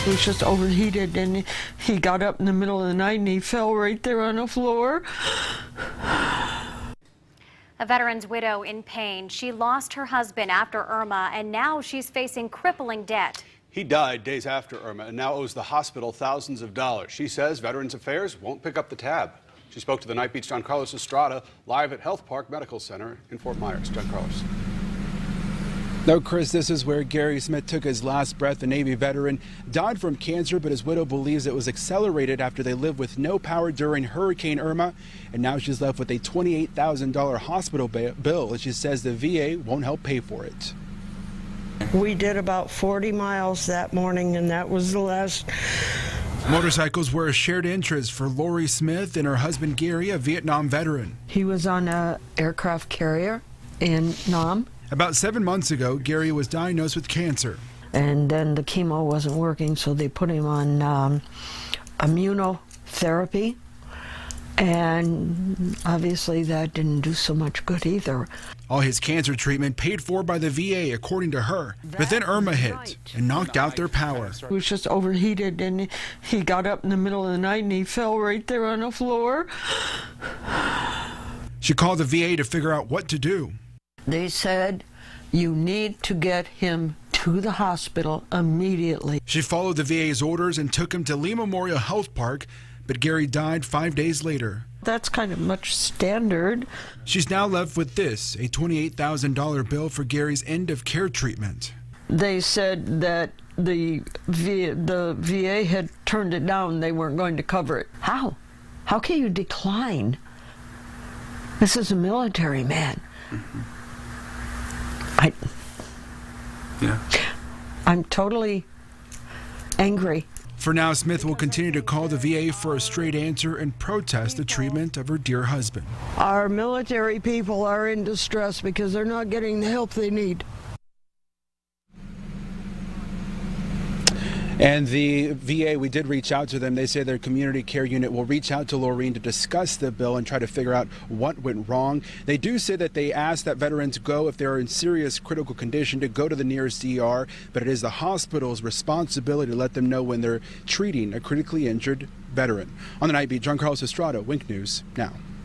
He was just overheated, and he got up in the middle of the night and he fell right there on the floor. A veteran's widow in pain. She lost her husband after Irma, and now she's facing crippling debt. He died days after Irma and now owes the hospital thousands of dollars. She says Veterans Affairs won't pick up the tab. She spoke to the Night Beat's John-Carlos Estrada live at Health Park Medical Center in Fort Myers. John-Carlos. No, Chris, this is where Gary Smith took his last breath. The Navy veteran died from cancer, but his widow believes it was accelerated after they lived with no power during Hurricane Irma, and now she's left with a $28,000 hospital bill, and she says the VA won't help pay for it. We did about 40 miles that morning, and that was the last. Motorcycles were a shared interest for Lori Smith and her husband Gary, a Vietnam veteran. He was on an aircraft carrier in Nam. About 7 months ago, Gary was diagnosed with cancer. And then the chemo wasn't working, so they put him on immunotherapy. And obviously that didn't do so much good either. All his cancer treatment paid for by the VA, according to her. But then Irma hit and knocked out their power. He was just overheated, and he got up in the middle of the night and he fell right there on the floor. She called the VA to figure out what to do. They said, you need to get him to the hospital immediately. She followed the VA's orders and took him to Lee Memorial Health Park, but Gary died 5 days later. That's kind of much standard. She's now left with this, a $28,000 bill for Gary's end-of-care treatment. They said that the VA had turned it down. They weren't going to cover it. How? How can you decline? This is a military man. Mm-hmm. I'm totally angry. For now, Smith will continue to call the VA for a straight answer and protest the treatment of her dear husband. Our military people are in distress because they're not getting the help they need. And the VA, we did reach out to them. They say their community care unit will reach out to Laureen to discuss the bill and try to figure out what went wrong. They do say that they ask that veterans go, if they're in serious critical condition, to go to the nearest ER, but it is the hospital's responsibility to let them know when they're treating a critically injured veteran. On the Night Beat, John-Carlos Estrada, Wink News Now.